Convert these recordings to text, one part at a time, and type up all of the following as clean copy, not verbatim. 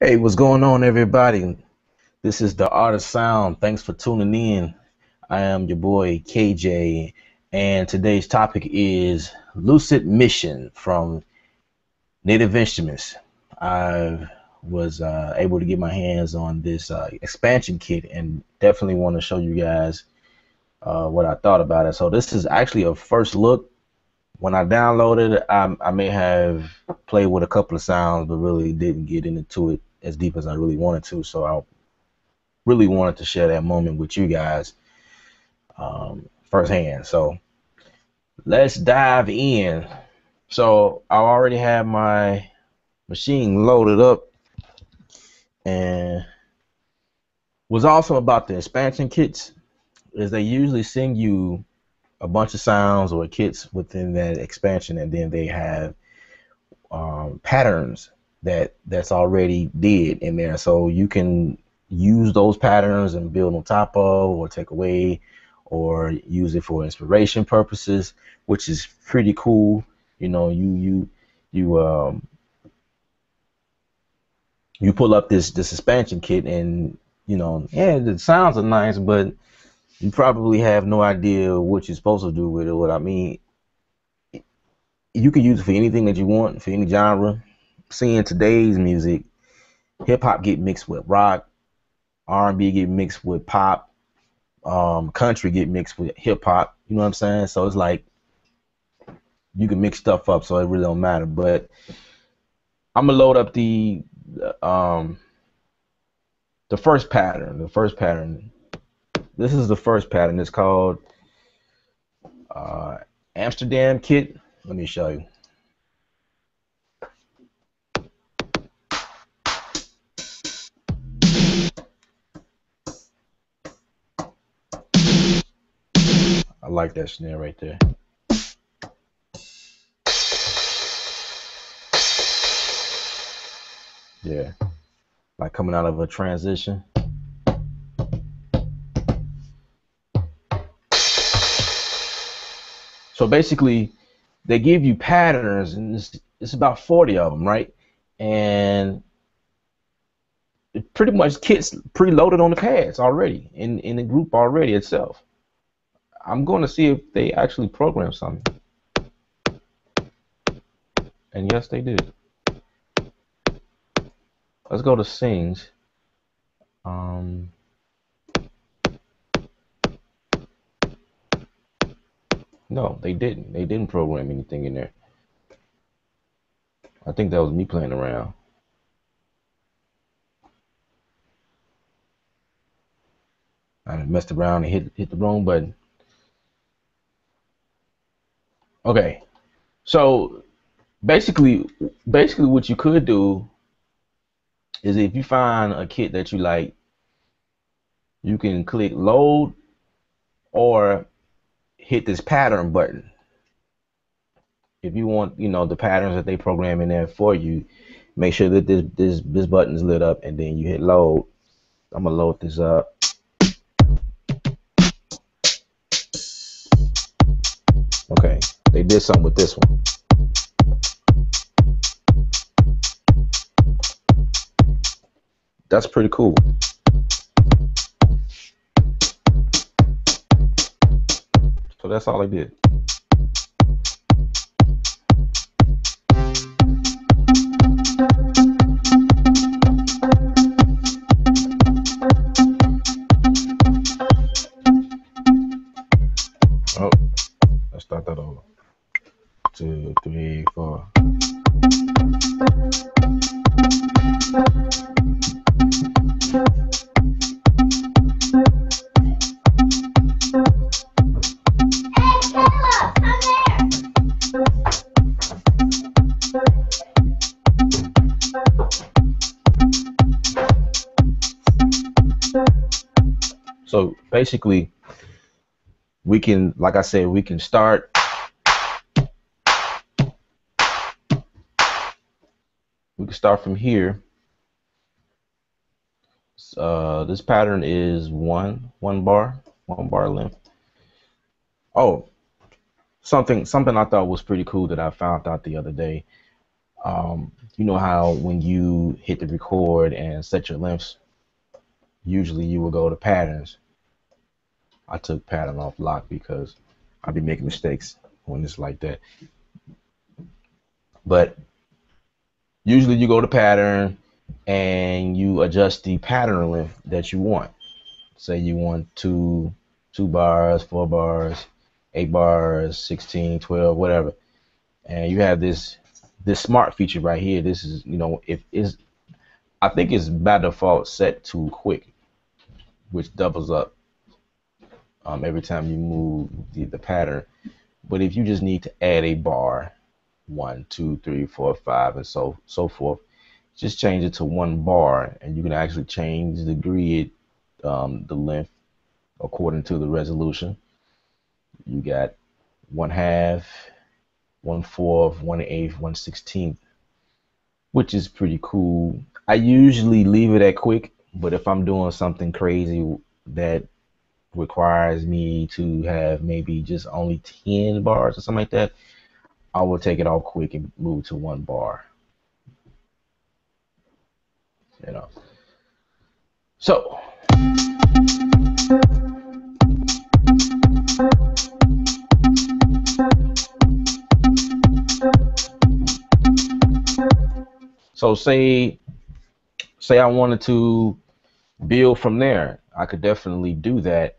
Hey, what's going on, everybody? This is the Art of Sound. Thanks for tuning in. I am your boy KJ, and today's topic is Lucid Mission from Native Instruments. I was able to get my hands on this expansion kit and definitely want to show you guys what I thought about it. So, this is actually a first look. When I downloaded it, I may have played with a couple of sounds, but really didn't get into it as deep as I really wanted to. So, I really wanted to share that moment with you guys firsthand. So let's dive in. So I already have my machine loaded up, and what's awesome about the expansion kits is they usually send you a bunch of sounds or kits within that expansion, and then they have patterns that's already did in there, so you can use those patterns and build on top of or take away or use it for inspiration purposes, which is pretty cool. You know, you you pull up this expansion kit, and yeah, the sounds are nice, but you probably have no idea what you're supposed to do with it. What I mean, you can use it for anything that you want, for any genre. Seeing today's music, hip hop get mixed with rock, R&B get mixed with pop, country get mixed with hip hop. You know what I'm saying? So it's like you can mix stuff up, so it really don't matter. But I'm gonna load up um the first pattern. The first pattern. This is the first pattern. It's called uh, Amsterdam Kit. Let me show you. I like that snare right there. Yeah, like coming out of a transition. So basically, they give you patterns, and it's about 40 of them, right? And it pretty much kits preloaded on the pads already in the group already itself. I'm going to see if they actually program something, and yes, they did. Let's go to sings. No, they didn't. They didn't program anything in there. I think that was me playing around. I messed around and hit the wrong button. Okay, so basically, what you could do is if you find a kit that you like, you can click load or hit this pattern button. If you want, the patterns that they program in there for you, make sure that this button is lit up, and then you hit load. I'm gonna load this up. Okay, they did something with this one. That's pretty cool. So that's all I did. Oh, let's start that over. 2, 3, 4. So basically, we can, like I said, we can start. We can start from here. This pattern is one bar length. Oh, something I thought was pretty cool that I found out the other day. You know how when you hit the record and set your lengths, usually you will go to patterns. I took pattern off lock because I'll be making mistakes when it's like that. But usually you go to pattern and you adjust the pattern length that you want. Say you want two bars, 4 bars, 8 bars, 16, 12, whatever. And you have this smart feature right here. This is, if is I think it's by default set to quick, which doubles up every time you move the pattern. But if you just need to add a bar, 1, 2, 3, 4, 5, and so forth, just change it to 1 bar, and you can actually change the grid, the length according to the resolution. You got 1/2, 1/4, 1/8, 1/16, which is pretty cool. I usually leave it at quick, but if I'm doing something crazy that requires me to have maybe just only 10 bars or something like that, I will take it off quick and move to 1 bar. So say I wanted to build from there. I could definitely do that.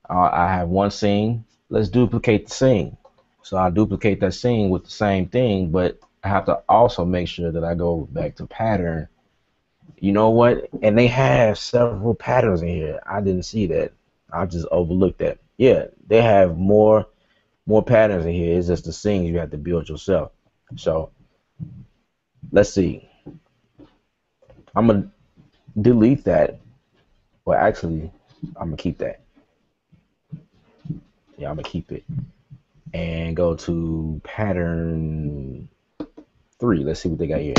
I have one scene. Let's duplicate the scene. So I duplicate that scene with the same thing, but I have to also make sure that I go back to pattern. You know what? And they have several patterns in here. I didn't see that. I just overlooked that. Yeah, they have more patterns in here. It's just the scenes you have to build yourself. So let's see. I'm gonna delete that. Well, actually, I'm gonna keep that. Yeah, I'm gonna keep it and go to pattern 3. Let's see what they got here.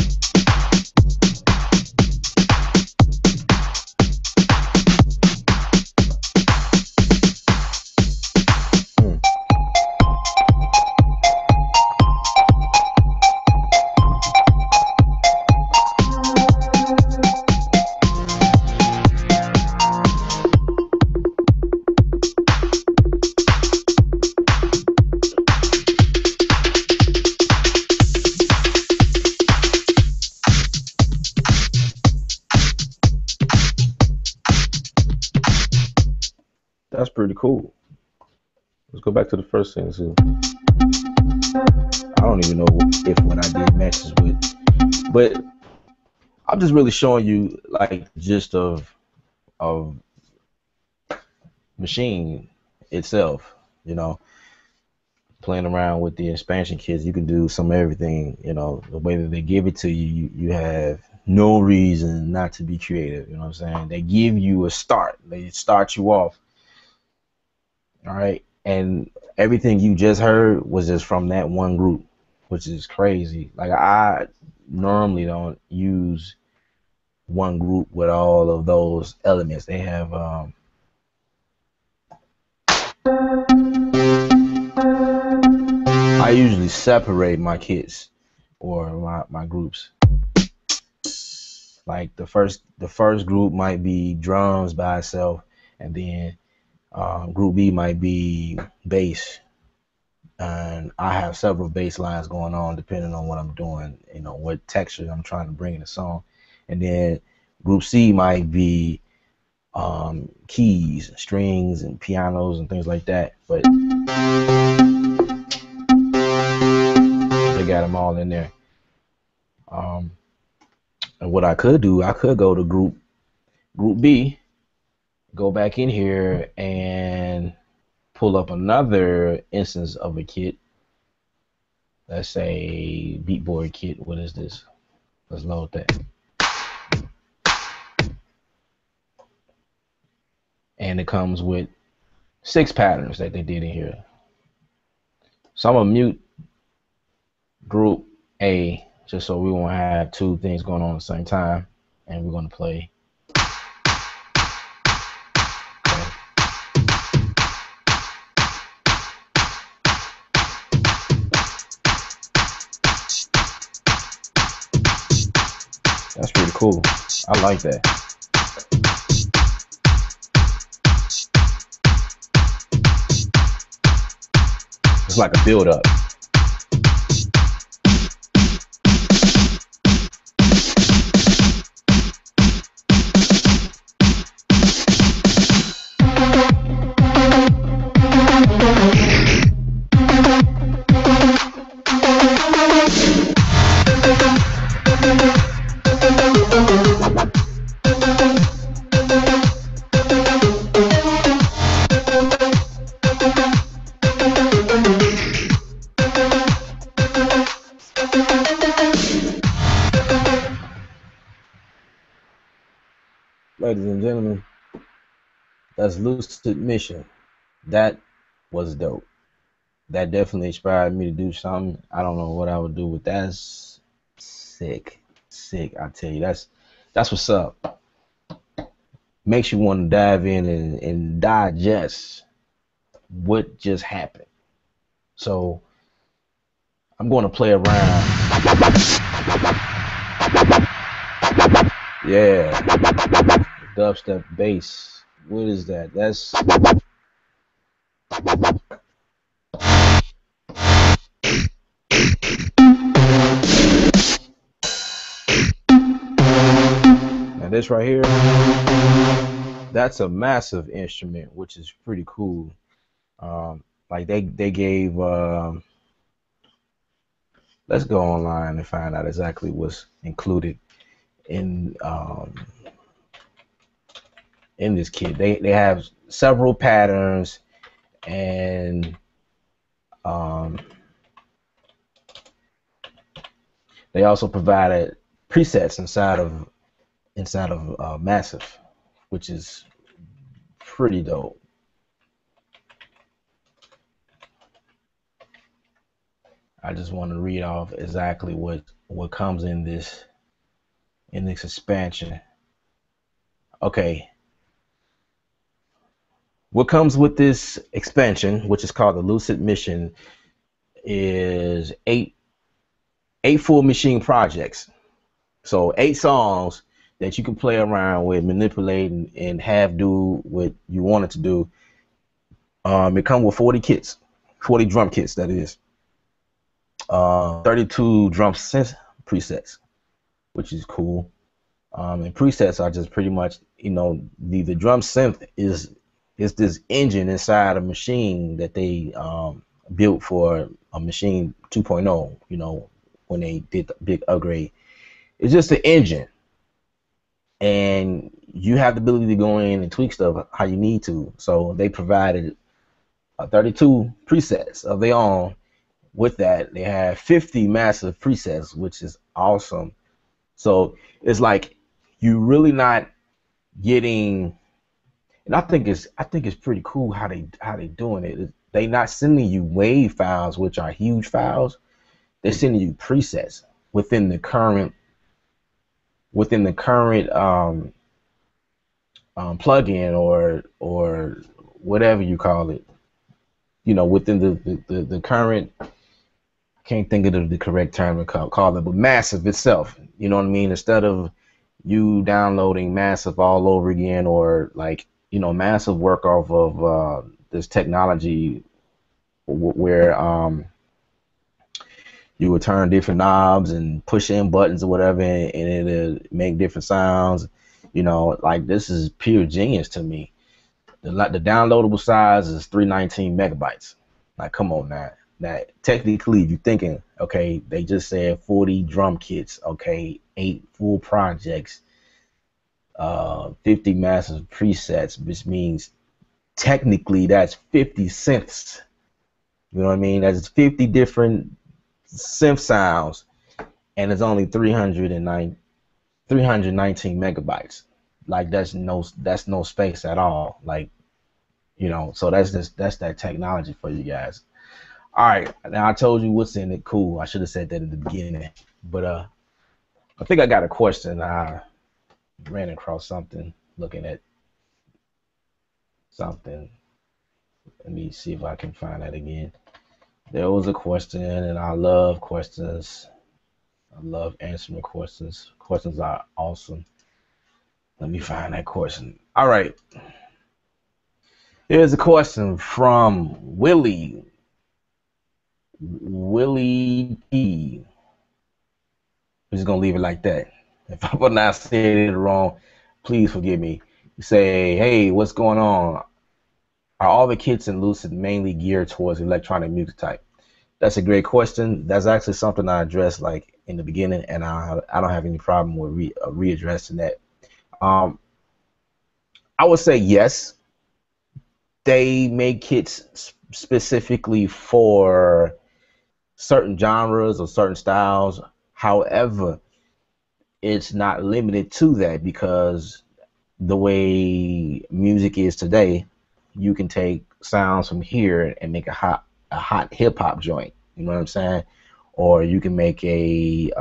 That's pretty cool. Let's go back to the first thing. See. I don't even know if what I did matches with, but I'm just really showing you like the gist of machine itself. Playing around with the expansion kits, you can do some of everything. The way that they give it to you, you have no reason not to be creative. You know what I'm saying? They give you a start. They start you off. All right, and everything you just heard was just from that one group, which is crazy. Like, I normally don't use one group with all of those elements. They have I usually separate my kits or my groups. Like the first group might be drums by itself, and then group B might be bass, and I have several bass lines going on depending on what I'm doing, what texture I'm trying to bring in the song. And then group C might be keys, strings, and pianos and things like that. But they got them all in there. And what I could do, I could go to group B, go back in here and pull up another instance of a kit. Let's say beatboard kit. What is this? Let's load that. And it comes with 6 patterns that they did in here. So I'm gonna mute group A just so we won't have 2 things going on at the same time, and we're gonna play. That's pretty cool. I like that. It's like a build up. Ladies and gentlemen, that's Lucid Mission. That was dope. That definitely inspired me to do something. I don't know what I would do, but that's sick. Sick, I tell you. That's what's up. Makes you want to dive in and digest what just happened. So I'm going to play around. Yeah. Dubstep bass. What is that? That's now this right here. That's a massive instrument, which is pretty cool. Like they gave. Let's go online and find out exactly what's included in this kit. They have several patterns, and they also provided presets inside of Massive, which is pretty dope. I just want to read off exactly what comes in this expansion. Okay. What comes with this expansion, which is called the Lucid Mission, is eight full machine projects. So 8 songs that you can play around with, manipulate, and have do what you want it to do. It comes with 40 kits, 40 drum kits, that is. 32 drum synth presets, which is cool. And presets are just pretty much, the drum synth is this engine inside a machine that they built for a machine 2.0, when they did the big upgrade. It's just an engine, and you have the ability to go in and tweak stuff how you need to. So they provided 32 presets of their own. With that, they have 50 massive presets, which is awesome. So it's like you really not getting, and I think it's pretty cool how they doing it. They not sending you WAV files, which are huge files. They're sending you presets within the current plugin or whatever you call it. Within the current. Can't think of the correct term to call it, but Massive itself. You know what I mean? Instead of you downloading Massive all over again, or Massive work off of this technology where you would turn different knobs and push in buttons or whatever, and it'll make different sounds. Like, this is pure genius to me. The downloadable size is 319 megabytes. Like, come on now. That technically, you're thinking, okay, they just said 40 drum kits, okay, 8 full projects, 50 massive presets, which means technically that's 50 synths. You know what I mean? That's 50 different synth sounds, and it's only 319 megabytes. Like, that's no space at all. Like, so that's that technology for you guys. All right, now I told you what's in it. Cool. I should have said that in the beginning, but I think I got a question. I ran across something looking at something. Let me see if I can find that again. There was a question, and I love questions. I love answering questions. Questions are awesome. Let me find that question. All right. Here's a question from Willie P. We're just gonna leave it like that. If I pronounce it wrong, please forgive me. You say, hey, what's going on? Are all the kits in Lucid mainly geared towards electronic music type? That's a great question. That's actually something I addressed like in the beginning, and I don't have any problem with readdressing that. Um, I would say yes. They make kits specifically for certain genres or certain styles. However, it's not limited to that because the way music is today, you can take sounds from here and make a hot hip hop joint. You know what I'm saying? Or you can make you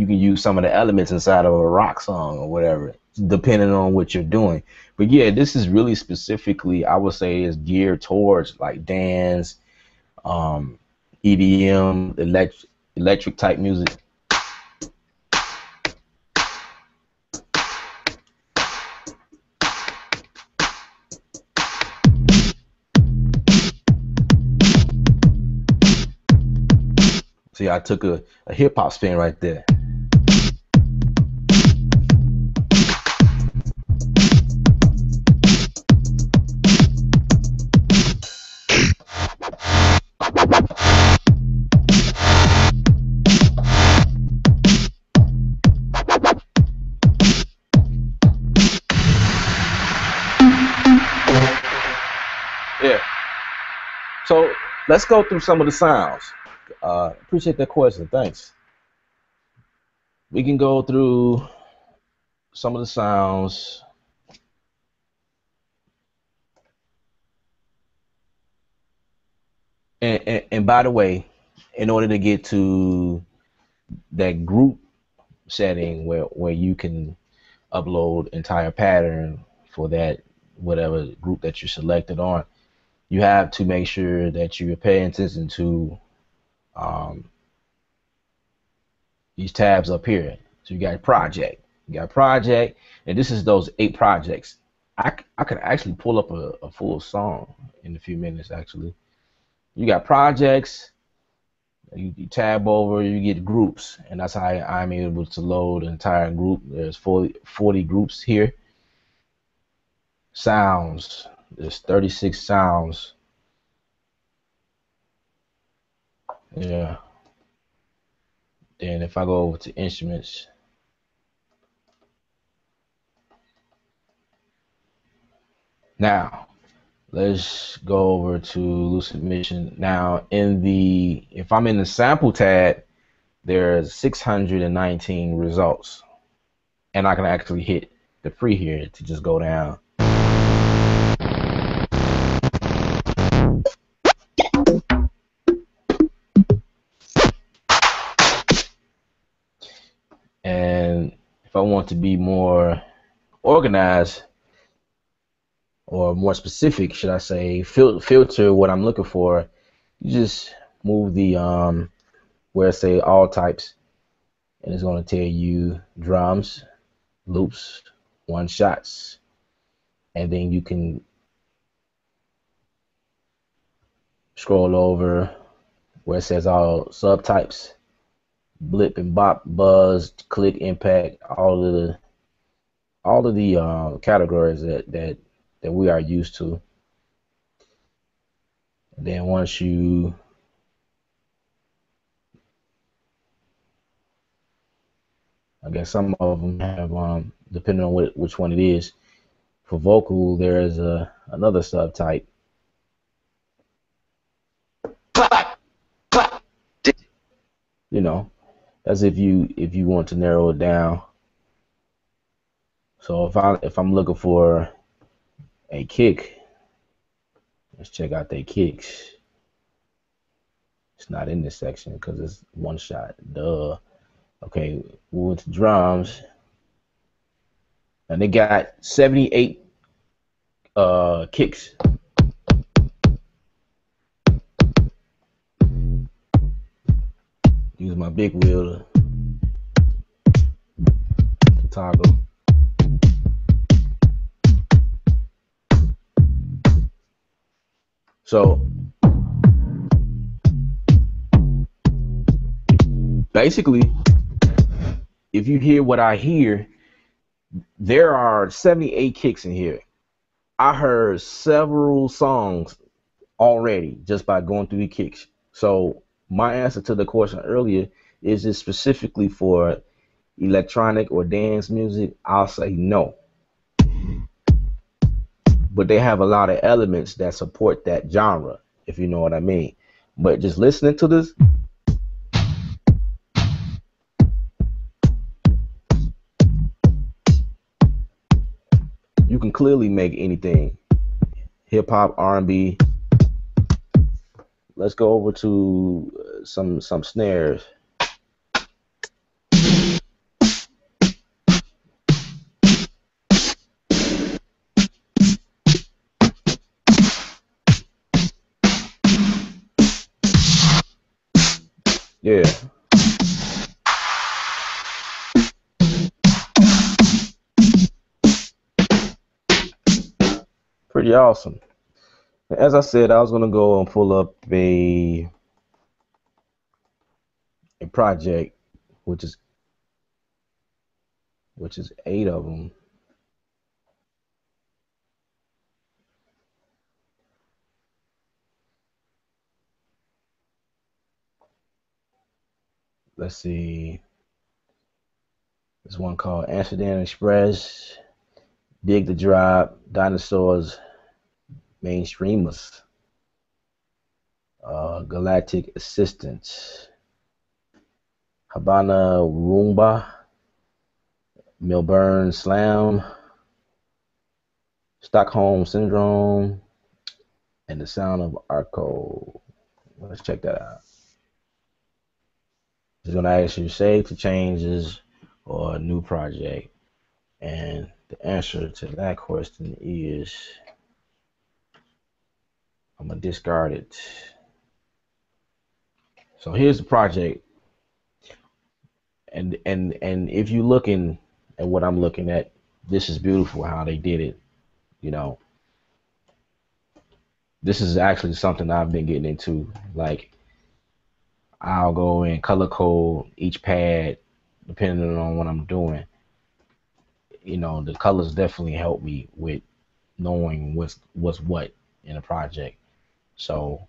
can use some of the elements inside of a rock song or whatever, depending on what you're doing. But yeah, this is really specifically, I would say, is geared towards like dance, um, EDM, electric type music. See, I took a hip hop spin right there. Yeah. So let's go through some of the sounds. Appreciate that question. Thanks. We can go through some of the sounds. And by the way, in order to get to that group setting where you can upload entire pattern for that whatever group that you selected on, you have to make sure that you're paying attention to um, these tabs up here. So you got project, and this is those 8 projects. I could actually pull up a full song in a few minutes. Actually, you got projects. You tab over, you get groups, and that's how I'm able to load an entire group. There's 40 groups here. Sounds, there's 36 sounds. Yeah. Then if I go over to instruments, now let's go over to Lucid Mission. Now if I'm in the sample tab, there's 619 results, and I can actually hit the free here to just go down. And if I want to be more organized or more specific, should I say, filter what I'm looking for, you just move the where it say all types, and it's going to tell you drums, loops, one shots, and then you can scroll over where it says all subtypes, blip and bop, buzz, click, impact, all of the categories that we are used to. And then once you I guess some of them have depending on which one it is. For vocal, there is another subtype. You know, that's if you want to narrow it down. So if I'm looking for a kick, let's check out their kicks. It's not in this section because it's one shot. Duh. Okay, we went to drums, and they got 78 kicks. use my big wheel to toggle. So basically, if you hear what I hear, there are 78 kicks in here. I heard several songs already just by going through the kicks. So my answer to the question earlier is it specifically for electronic or dance music? I'll say no. But they have a lot of elements that support that genre, if you know what I mean. But just listening to this, you can clearly make anything. Hip hop, R&B. Let's go over to some snares. Yeah. Pretty awesome. As I said, I was gonna go and pull up a project, which is 8 of them. Let's see. There's one called Amsterdam Express, Dig the Drop, Dinosaurs, Mainstreamers, Galactic Assistance, Habana Roomba, Melbourne Slam, Stockholm Syndrome, and The Sound of Arco. Let's check that out. It's going to ask you to save to changes or a new project. And the answer to that question is I'm going to discard it. So here's the project. And if you're looking at what I'm looking at, this is beautiful how they did it. You know, this is actually something I've been getting into. Like, I'll go and color code each pad depending on what I'm doing. You know, the colors definitely help me with knowing what's what in a project. So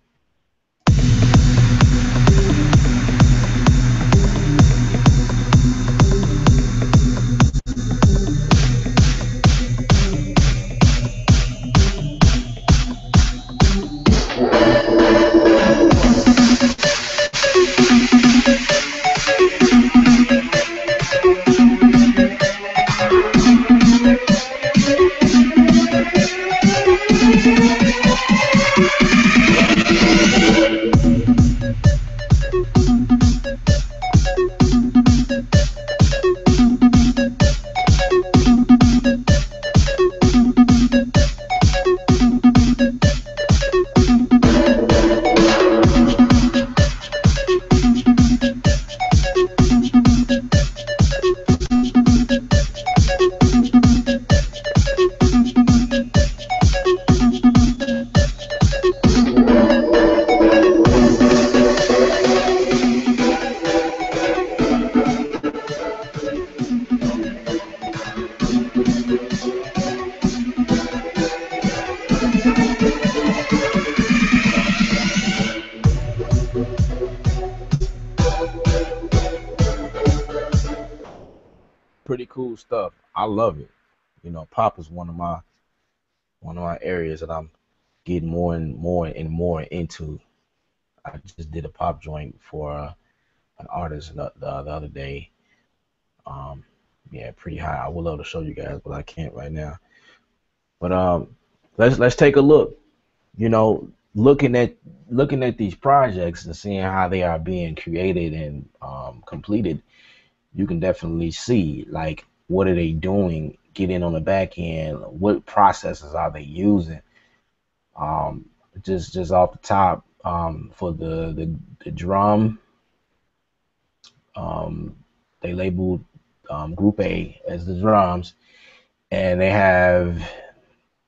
pretty cool stuff. I love it. You know, pop is one of my areas that I'm getting more and more into. I just did a pop joint for an artist the other day. Um, yeah, pretty high. I would love to show you guys, but I can't right now. But let's take a look. You know, looking at these projects and seeing how they are being created and completed, you can definitely see like what are they doing, getting on the back end, what processes are they using. Um, just off the top, for the drum, They labeled Group A as the drums, and they have,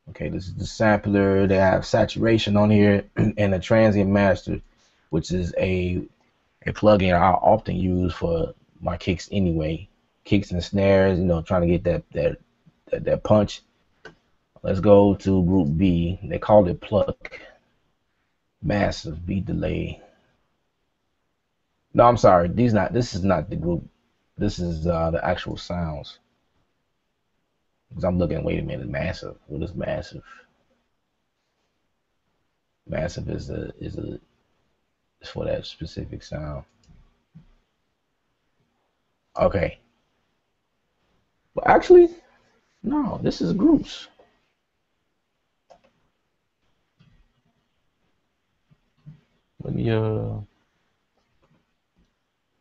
okay, this is the sampler. They have saturation on here and a transient master, which is a plugin I often use for my kicks anyway. Kicks and snares, you know, trying to get that punch. Let's go to Group B. They called it Pluck. Massive beat delay. No, I'm sorry. This is not the group. This is the actual sounds. Because I'm looking, wait a minute, massive. What is massive? Massive is for that specific sound. Okay. But actually, no, this is groups. Let me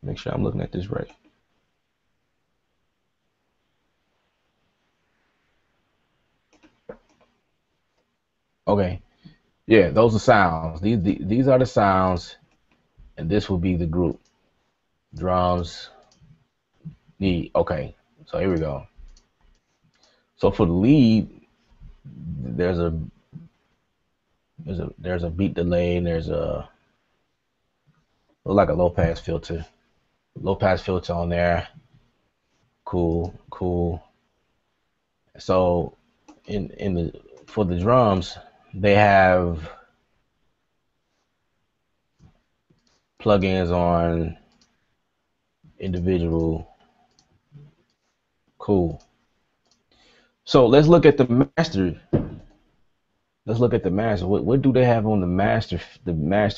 make sure I'm looking at this right. Okay. Yeah, those are sounds. These are the sounds, and this will be the group. Drums, knee. Okay. So here we go. So for the lead, there's a beat delay, and there's a look like a low pass filter. Low pass filter on there. Cool, cool. So in the for the drums, they have plugins on individual. Cool. So let's look at the master. Let's look at the master. What do they have on the master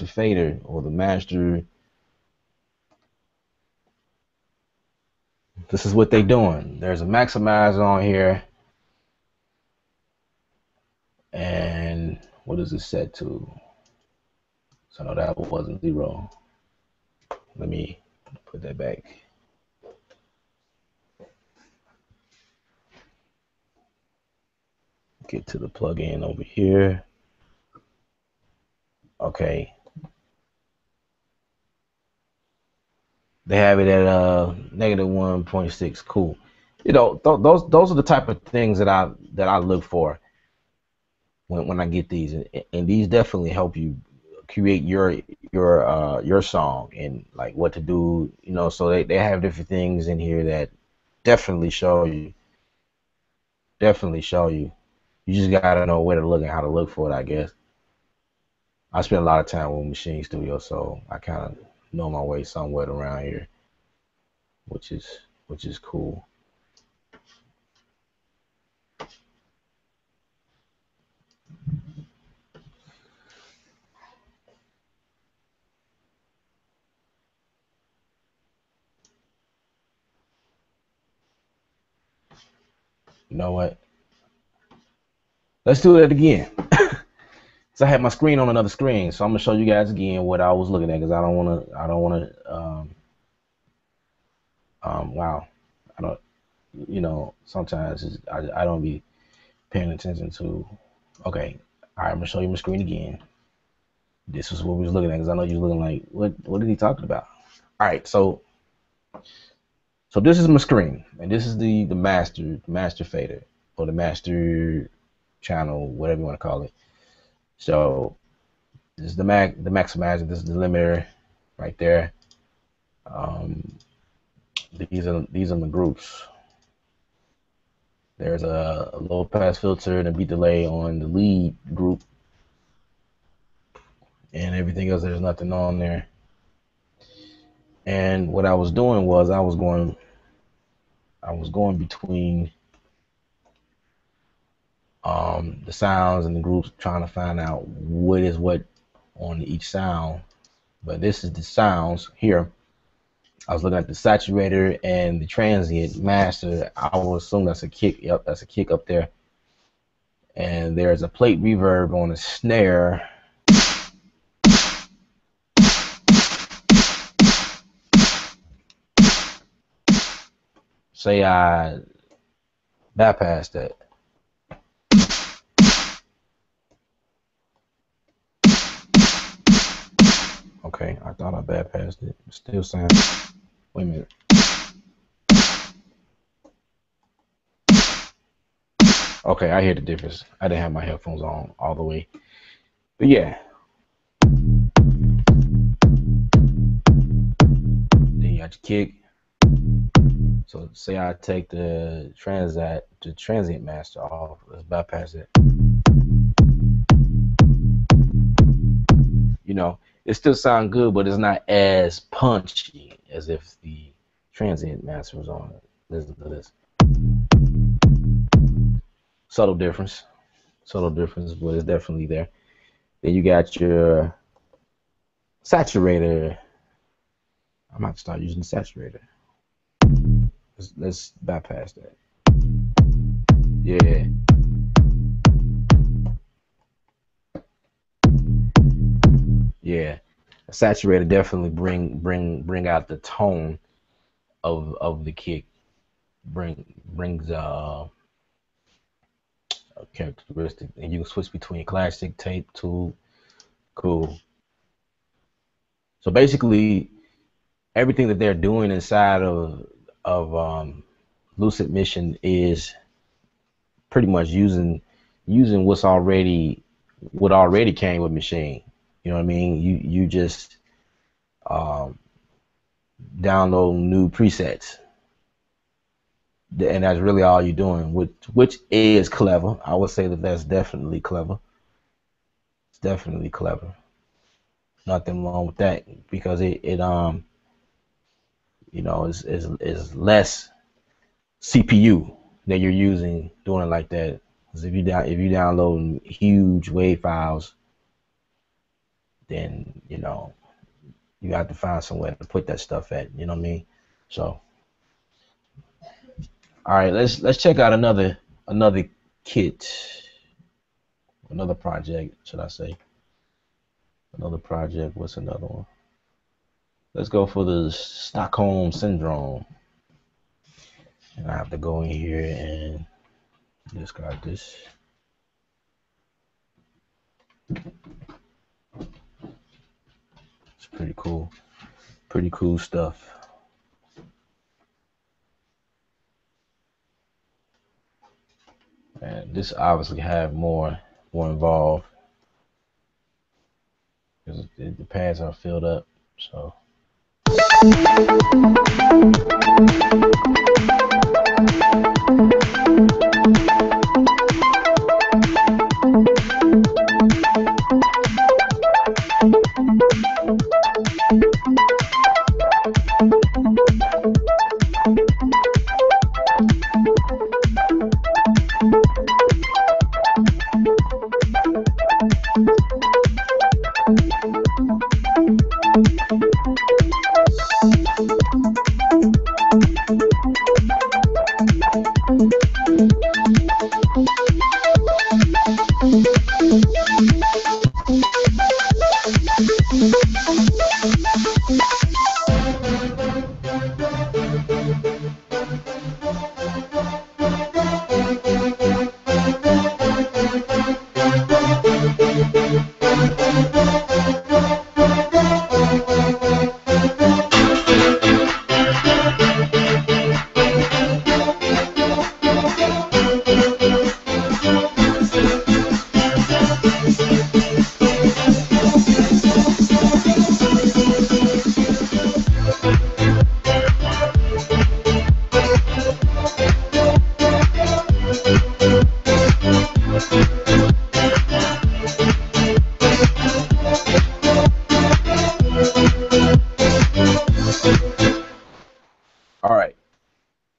fader or the master? This is what they're doing. There's a maximizer on here. And what is it set to? So no, that wasn't 0. Let me put that back. Get to the plugin over here. Okay. They have it at negative 1.6. Cool. You know, those are the type of things that I look for when I get these, and these definitely help you create your song and like what to do. You know, so they have different things in here that definitely show you. Definitely show you. You just gotta know where to look and how to look for it, I guess. I spend a lot of time with Machine Studio, so I kind of know my way somewhat around here, which is cool. You know what? Let's do that again. So I had my screen on another screen, so I'm gonna show you guys again what I was looking at because I don't wanna wow, I don't, you know, sometimes I don't be paying attention to. Okay, all right, I'm gonna show you my screen again. This is what we was looking at because I know you're looking like, what is he talking about? All right, so this is my screen, and this is the master fader or the master channel, whatever you want to call it. So this is the maximizer. This is the limiter right there. These are the groups. There's a low pass filter and a beat delay on the lead group, and everything else. There's nothing on there. And what I was doing was I was going between the sounds and the groups, trying to find out what is what on each sound. But this is the sounds here. I was looking at the saturator and the transient master. I will assume that's a kick. Yep, that's a kick up there. And there's a plate reverb on the snare. Say I bypass that. Okay, I thought I bypassed it. It still sounds. Wait a minute. Okay, I hear the difference. I didn't have my headphones on all the way. But yeah. Then you got your kick. So say I take the transient master off. Let's bypass it. You know, it still sounds good, but it's not as punchy as if the transient master was on it. Listen to this. Subtle difference, but it's definitely there. Then you got your saturator. I might start using the saturator. Let's bypass that. Yeah. Yeah. A saturator definitely bring out the tone of the kick. Brings a characteristic, and you can switch between classic, tape, tube. Cool. So basically, everything that they're doing inside of Lucid Mission is pretty much using what already came with Machine. You know what I mean? You just download new presets, and that's really all you're doing, which is clever. I would say that that's definitely clever. It's definitely clever. Nothing wrong with that, because it you know, is less CPU that you're using doing it like that. Because if you download huge WAV files, then you know you have to find somewhere to put that stuff at. You know what I mean? So, all right, let's check out another kit, another project, should I say? Another project. What's another one? Let's go for the Stockholm Syndrome. And I have to go in here and discard this. It's pretty cool. Pretty cool stuff. And this obviously have more involved, because the pads are filled up. So.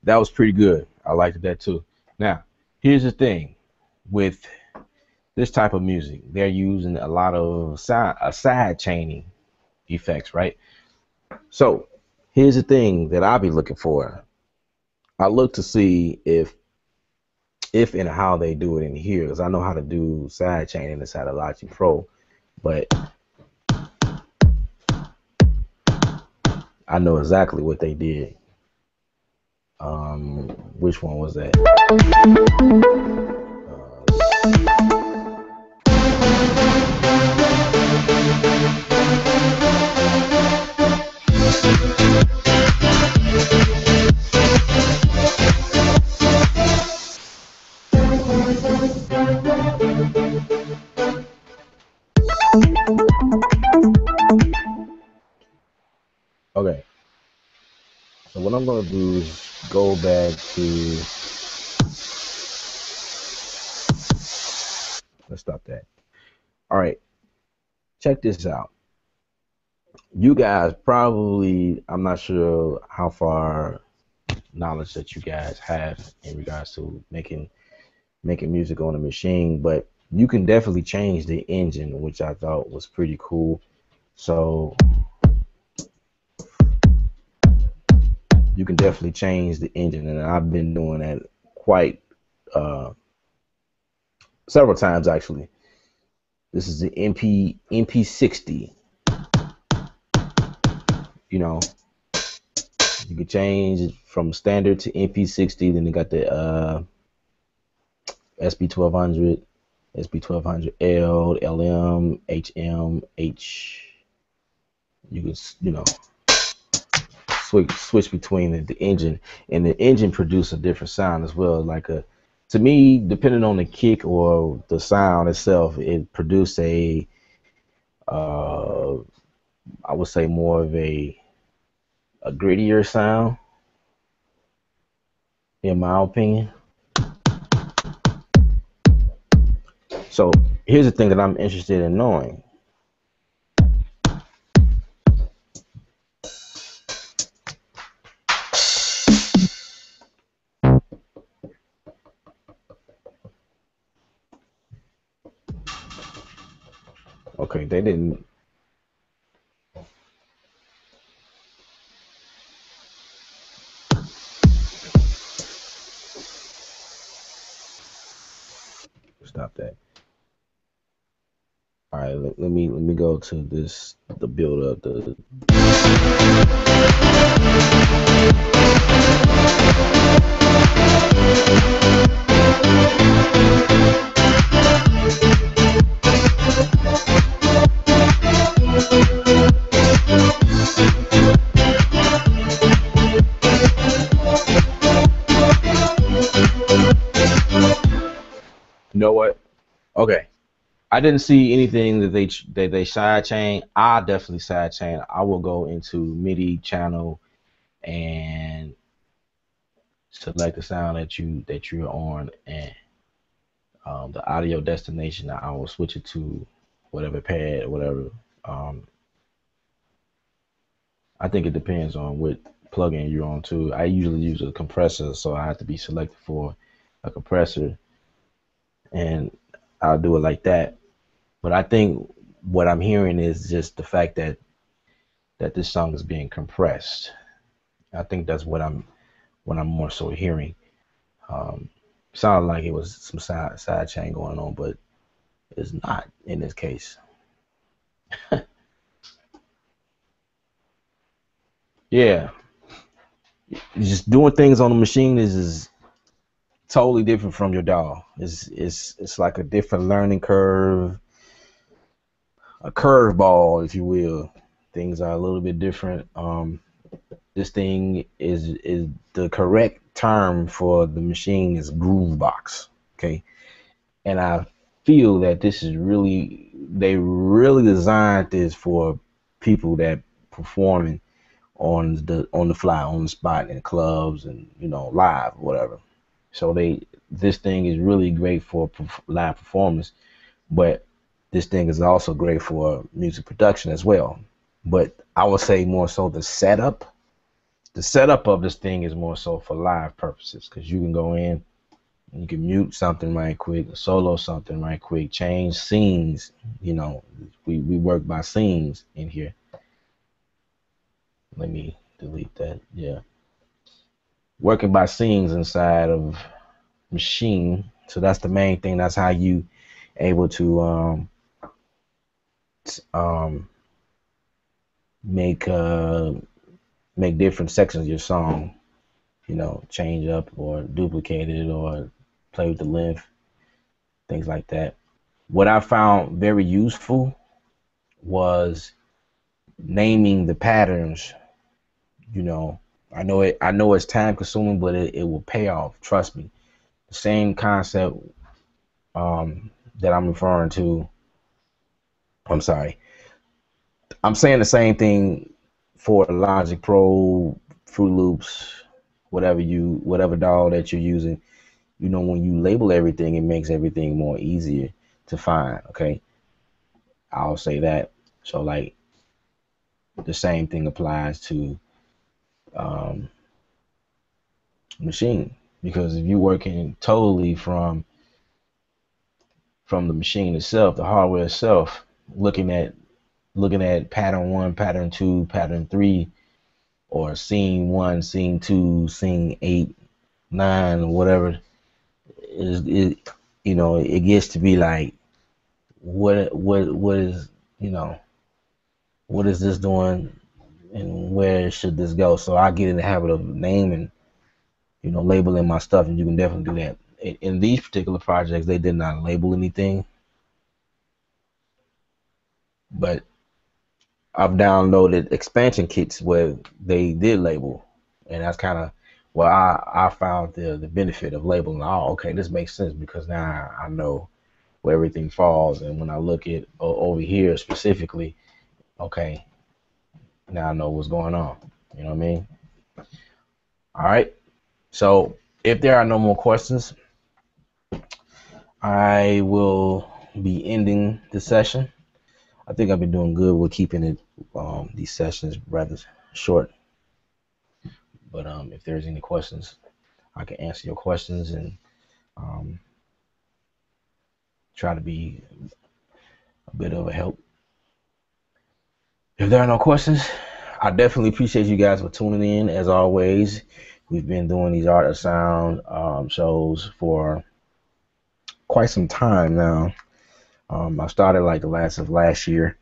That was pretty good. I liked that too. Now, here's the thing with this type of music. They're using a lot of side chaining effects, right? So here's the thing that I'll be looking for. I look to see if and how they do it in here, because I know how to do side chaining inside of Logic Pro, but I know exactly what they did. Which one was that? I'm gonna do is go back to, let's stop that. All right, check this out. You guys probably, I'm not sure how far knowledge that you guys have in regards to making music on a machine, but you can definitely change the engine, which I thought was pretty cool. So you can definitely change the engine, and I've been doing that quite uh, several times actually. This is the MP60. You know, you can change it from standard to MP60. Then you got the SB1200, SB1200L, LM, HM, H. You can, switch between the engine, and the engine produce a different sound as well. Like to me, depending on the kick or the sound itself, it produced a I would say more of a grittier sound, in my opinion. So here's the thing that I'm interested in knowing. Okay, they didn't. Stop that. All right, let me go to this, the build up, the you know what? Okay. I didn't see anything that they sidechain. I definitely sidechain. I will go into MIDI channel and select the sound that you're on, and the audio destination. I will switch it to whatever pad, whatever. Um, I think it depends on what plugin you're on too. I usually use a compressor, so I have to be selected for a compressor, and I'll do it like that. But I think what I'm hearing is just the fact that this song is being compressed. I think that's what I'm more so hearing. Um, Sounded like it was some side chain going on, but it's not in this case. Yeah, just doing things on the machine is totally different from your DAW. It's like a different learning curve, a curveball, if you will. Things are a little bit different. This thing is the correct term for the machine is groove box. Okay, and I feel that this is really, they really designed this for people that performing on the fly, on the spot, in clubs and live, whatever. So this thing is really great for live performance, but this thing is also great for music production as well. But I would say more so the setup of this thing is more so for live purposes, because you can go in and you can mute something right quick, solo something right quick, change scenes. We work by scenes in here. Let me delete that. Yeah, working by scenes inside of machine. So that's the main thing. That's how you able to um, make make different sections of your song, change up or duplicate it or play with the length, things like that. What I found very useful was naming the patterns. I know it's time consuming, but it will pay off. Trust me. The same concept that I'm referring to. I'm sorry. I'm saying the same thing for Logic Pro Fruit Loops, whatever doll that you're using, when you label everything, it makes everything more easier to find. Okay, I'll say that. So like the same thing applies to um, machine, because if you're working totally from the machine itself, the hardware itself, looking at pattern 1, pattern 2, pattern 3, or scene 1, scene 2, scene 8, 9, whatever, it gets to be like, what is, what is this doing, and where should this go? So I get in the habit of naming, labeling my stuff, and you can definitely do that. In these particular projects, they did not label anything, but I've downloaded expansion kits where they did label, and that's kind of where I found the benefit of labeling. Oh, okay, this makes sense, because now I know where everything falls, and when I look at over here specifically, okay, now I know what's going on. You know what I mean? All right. So if there are no more questions, I will be ending the session. I think I've been doing good with keeping it these sessions rather short. But if there's any questions, I can answer your questions, and um, try to be a bit of a help. If there are no questions, I definitely appreciate you guys for tuning in. As always, we've been doing these Art of Sound shows for quite some time now. I started like the last of last year,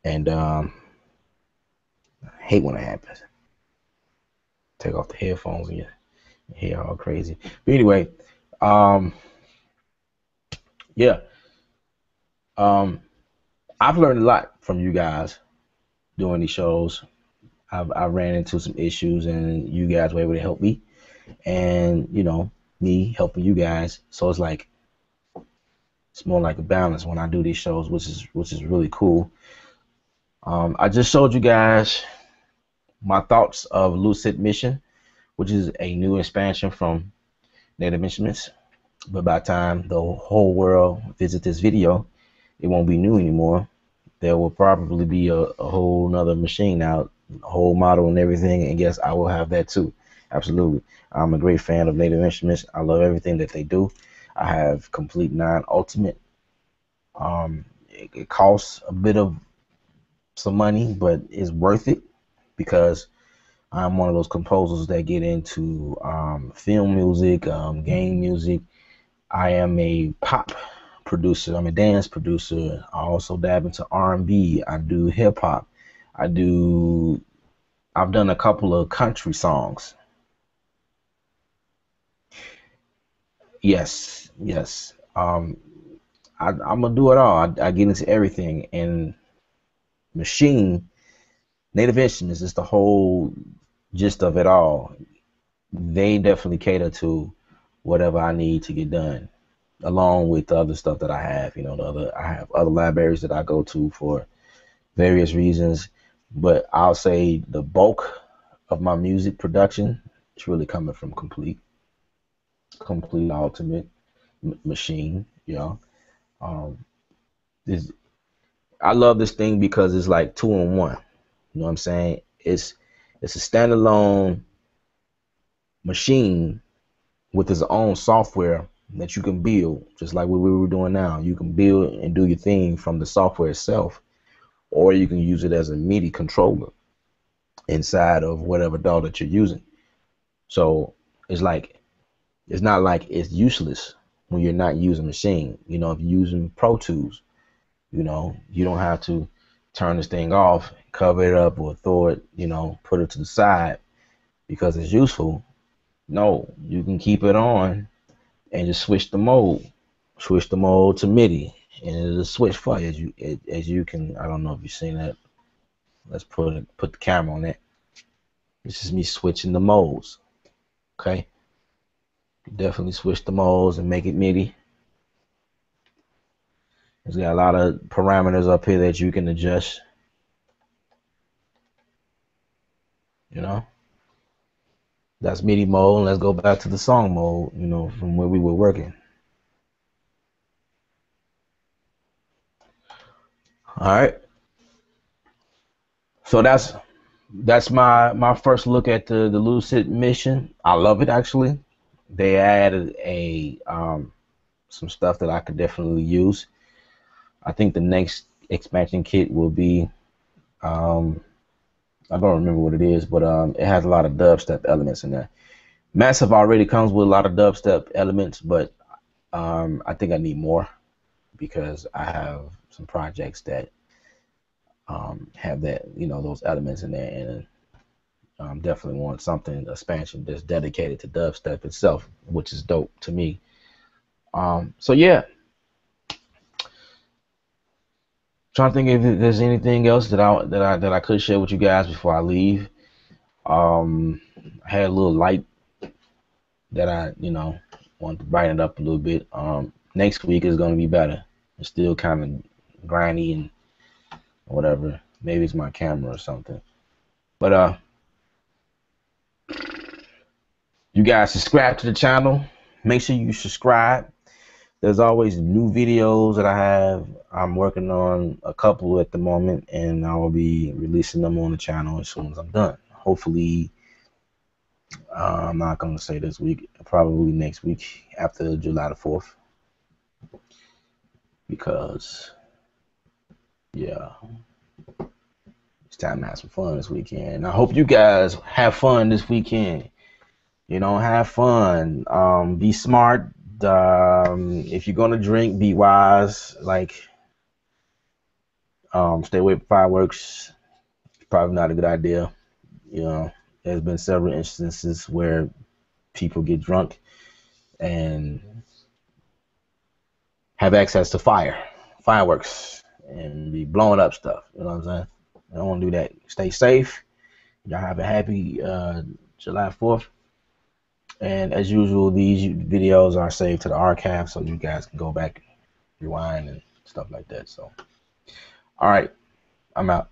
and I hate when it happens. Take off the headphones and you hear all crazy. But anyway, yeah, I've learned a lot from you guys doing these shows. I ran into some issues, and you guys were able to help me, and me helping you guys. So it's more like a balance when I do these shows, which is really cool. I just showed you guys my thoughts of Lucid Mission, which is a new expansion from Native Instruments. But by the time the whole world visits this video, it won't be new anymore. There will probably be a whole nother machine out, a whole model and everything, and yes, I will have that too. Absolutely. I'm a great fan of Native Instruments. I love everything that they do. I have Complete 9 Ultimate. It costs a bit of some money, but it's worth it, because I'm one of those composers that get into film music, game music. I am a pop producer. I'm a dance producer. I also dab into R&B. I do hip hop. I've done a couple of country songs. Yes, yes. I'm gonna do it all. I get into everything. And machine, Native Instruments is the whole gist of it all. They definitely cater to whatever I need to get done, along with the other stuff that I have. I have other libraries that I go to for various reasons, but I'll say the bulk of my music production is really coming from Complete Ultimate Machine. Um, I love this thing because it's like 2-in-1. You know what I'm saying? It's a standalone machine with its own software that you can build, just like what we were doing now. You can build and do your thing from the software itself, or you can use it as a MIDI controller inside of whatever DAW that you're using. So it's not like it's useless when you're not using machine. If you're using Pro Tools, you don't have to turn this thing off, cover it up, or throw it, put it to the side because it's useful. No, you can keep it on and just switch the mode to MIDI, and it'll switch for you as you can. I don't know if you've seen that. Let's put the camera on that. This is me switching the modes. Okay, definitely switch the modes and make it MIDI. It's got a lot of parameters up here that you can adjust. That's MIDI mode. And let's go back to the song mode, you know, from where we were working. All right. So that's my first look at the Lucid Mission. I love it actually. They added a some stuff that I could definitely use. I think the next expansion kit will be I don't remember what it is, but it has a lot of dubstep elements in there. Massive already comes with a lot of dubstep elements, but I think I need more because I have some projects that have that, you know, those elements in there, and definitely want something expansion that's dedicated to dubstep itself, which is dope to me. So yeah, trying to think if there's anything else that I could share with you guys before I leave. I had a little light that I, you know, wanted to brighten it up a little bit. Next week is going to be better. It's still kind of grimy and whatever. Maybe it's my camera or something. But you guys subscribe to the channel. Make sure you subscribe. There's always new videos that I have. I'm working on a couple at the moment, and I will be releasing them on the channel as soon as I'm done. Hopefully, I'm not going to say this week, probably next week after July the 4th. Because, yeah, it's time to have some fun this weekend. I hope you guys have fun this weekend. You know, have fun. Be smart. If you're gonna drink, be wise. Like, stay away from fireworks. Probably not a good idea. You know, there's been several instances where people get drunk and have access to fireworks, and be blowing up stuff. You know what I'm saying? I don't want to do that. Stay safe. Y'all have a happy July 4th. And as usual, these videos are saved to the archive so you guys can go back, rewind, and stuff like that. So, all right, I'm out.